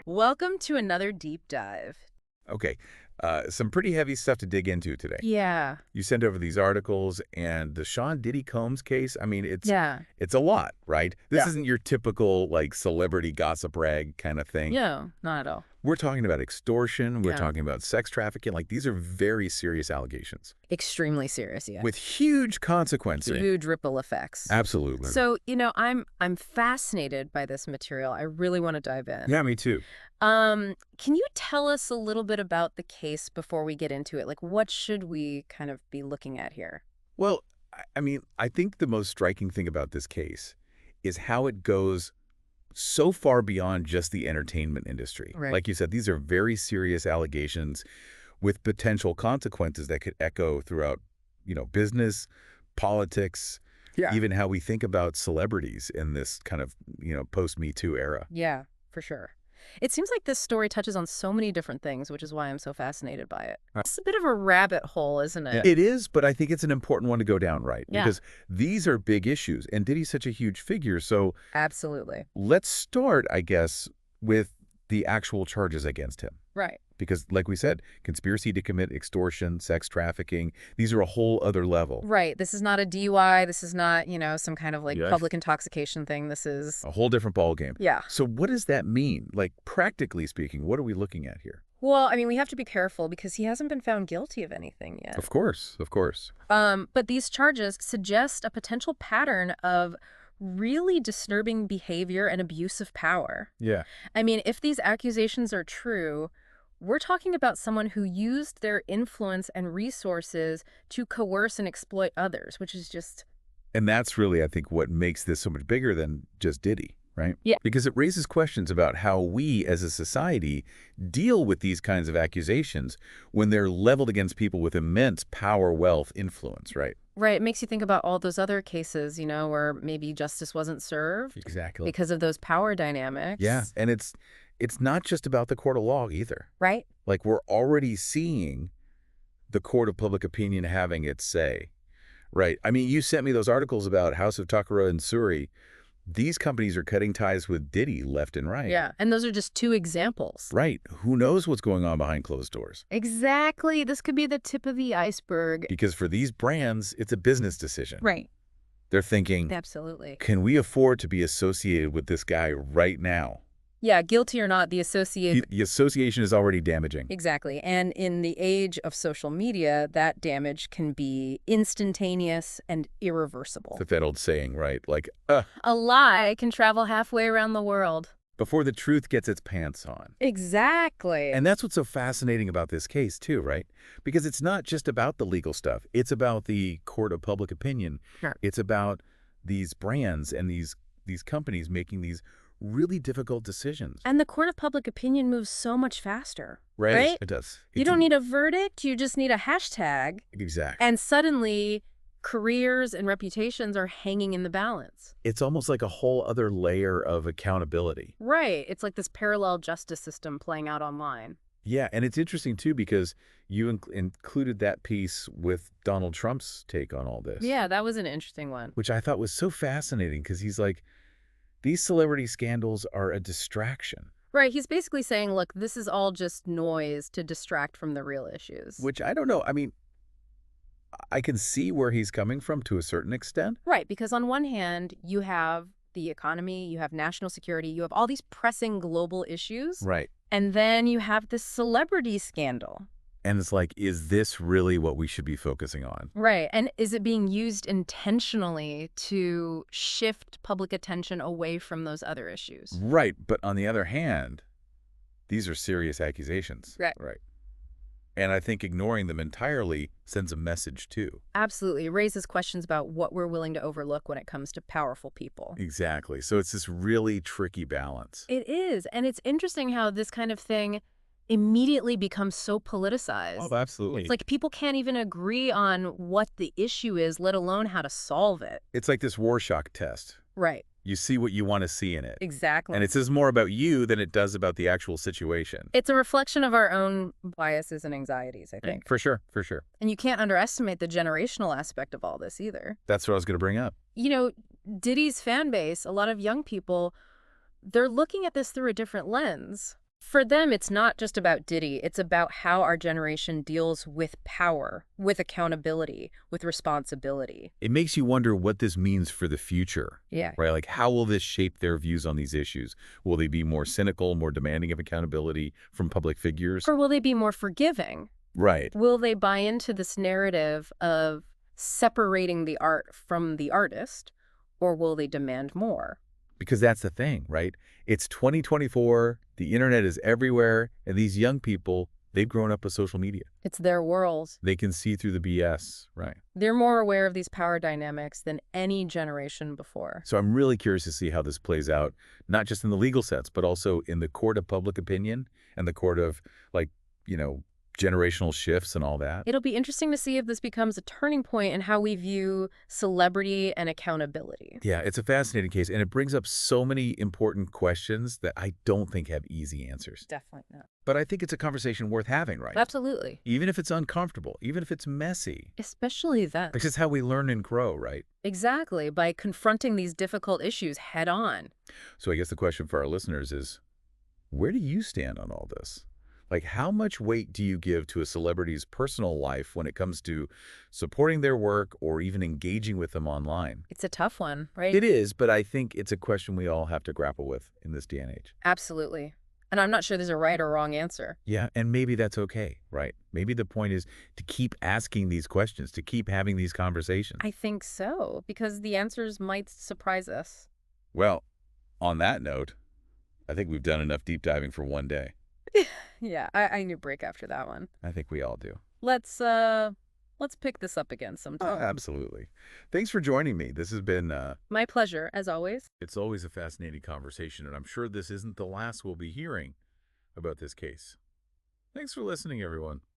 Welcome to another deep dive. Okay, some pretty heavy stuff to dig into today. Yeah. You sent over these articles, and the Sean Diddy Combs case, I mean, Yeah. it's a lot, right? This Yeah. isn't your typical, like, celebrity gossip rag kind of thing. No, not at all. We're talking about extortion. We're Yeah. talking about sex trafficking. Like, these are very serious allegations Extremely serious, yeah. with huge consequences. Huge ripple effects. Absolutely. So, I'm fascinated by this material. I really want to dive in. Yeah, me too. Can you tell us a little bit about the case before we get into it? Like, what should we kind of be looking at here? Well, I mean, I think the most striking thing about this case is how it goes so far beyond just the entertainment industry. Right. Like you said, these are very serious allegations with potential consequences that could echo throughout, business, politics, Yeah. even how we think about celebrities in this kind of, post-Me Too era. Yeah, for sure. It seems like this story touches on so many different things, which is why I'm so fascinated by it. Right. It's a bit of a rabbit hole, isn't it? It is, but I think it's an important one to go down, right? Yeah. Because these are big issues, and Diddy's such a huge figure. So Absolutely. let's start, I guess, with the actual charges against him. Right. Because, like we said, conspiracy to commit extortion, sex trafficking, these are a whole other level. Right. This is not a DUI. This is not, some kind of like Yeah. public intoxication thing. This is, A whole different ballgame. yeah. So what does that mean? Like, practically speaking, what are we looking at here? Well, I mean, we have to be careful because he hasn't been found guilty of anything yet. Of course, of course. But these charges suggest a potential pattern of really disturbing behavior and abuse of power. Yeah. I mean, if these accusations are true, we're talking about someone who used their influence and resources to coerce and exploit others, which is just... And that's really, I think, what makes this so much bigger than just Diddy, right? Yeah. Because it raises questions about how we, as a society, deal with these kinds of accusations when they're leveled against people with immense power, wealth, influence, right? Right. It makes you think about all those other cases, where maybe justice wasn't served Exactly. because of those power dynamics. Yeah, and it's not just about the court of law either. Right? Like, we're already seeing the court of public opinion having its say, right? I mean, you sent me those articles about House of Takara and Suri. These companies are cutting ties with Diddy left and right. Yeah. And those are just two examples. Right. Who knows what's going on behind closed doors? Exactly. This could be the tip of the iceberg. Because for these brands, it's a business decision. Right. They're thinking, Absolutely. can we afford to be associated with this guy right now? Yeah, guilty or not, the associate... The association is already damaging. Exactly. And in the age of social media, that damage can be instantaneous and irreversible. That old saying, right? Like, A lie can travel halfway around the world. before the truth gets its pants on. Exactly. And that's what's so fascinating about this case, too, right? Because it's not just about the legal stuff. It's about the court of public opinion. Sure. It's about these brands and these companies making these really difficult decisions. And the court of public opinion moves so much faster. Right? It does. You don't need a verdict. You just need a hashtag. Exactly. And suddenly, careers and reputations are hanging in the balance. It's almost like a whole other layer of accountability. Right. It's like this parallel justice system playing out online. Yeah, and it's interesting, too, because you included that piece with Donald Trump's take on all this. Yeah, that was an interesting one. Which I thought was so fascinating because he's like, these celebrity scandals are a distraction. Right. He's basically saying, look, this is all just noise to distract from the real issues. Which I don't know. I mean, I can see where he's coming from to a certain extent. Right. Because on one hand, you have the economy, you have national security, you have all these pressing global issues. Right. And then you have this celebrity scandal. And it's like, is this really what we should be focusing on? Right. And is it being used intentionally to shift public attention away from those other issues? Right. But on the other hand, these are serious accusations. Right. Right. And I think ignoring them entirely sends a message, too. Absolutely. It raises questions about what we're willing to overlook when it comes to powerful people. Exactly. So it's this really tricky balance. It is. And it's interesting how this kind of thing immediately becomes so politicized. Oh, absolutely. It's like people can't even agree on what the issue is, let alone how to solve it. It's like this Rorschach test. Right. You see what you want to see in it. Exactly. And it says more about you than it does about the actual situation. It's a reflection of our own biases and anxieties, I think. For sure, for sure. And you can't underestimate the generational aspect of all this either. That's what I was going to bring up. Diddy's fan base, a lot of young people, they're looking at this through a different lens. For them, it's not just about Diddy. It's about how our generation deals with power, with accountability, with responsibility. It makes you wonder what this means for the future, Yeah. right? Like, how will this shape their views on these issues? Will they be more cynical, more demanding of accountability from public figures? Or will they be more forgiving? Right. Will they buy into this narrative of separating the art from the artist, or will they demand more? Because that's the thing, right? It's 2024, the internet is everywhere, and these young people, they've grown up with social media. It's their world. They can see through the BS, right? They're more aware of these power dynamics than any generation before. So I'm really curious to see how this plays out, not just in the legal sense, but also in the court of public opinion and the court of, like, you know, generational shifts and all that. It'll be interesting to see if this becomes a turning point in how we view celebrity and accountability. Yeah, it's a fascinating case, and it brings up so many important questions that I don't think have easy answers. Definitely not. But I think it's a conversation worth having, right? Absolutely. Even if it's uncomfortable, even if it's messy. Especially then. This is how we learn and grow, right? Exactly, by confronting these difficult issues head on. So I guess the question for our listeners is, where do you stand on all this? Like, how much weight do you give to a celebrity's personal life when it comes to supporting their work or even engaging with them online? It's a tough one, right? It is, but I think it's a question we all have to grapple with in this day and age. Absolutely. And I'm not sure there's a right or wrong answer. Yeah, and maybe that's okay, right? Maybe the point is to keep asking these questions, to keep having these conversations. I think so, because the answers might surprise us. Well, on that note, I think we've done enough deep diving for one day. Yeah, I need a break after that one. I think we all do. Let's pick this up again Oh, sometime. absolutely. Thanks for joining me. This has been, My pleasure, as always. it's always a fascinating conversation, and I'm sure this isn't the last we'll be hearing about this case. Thanks for listening, everyone.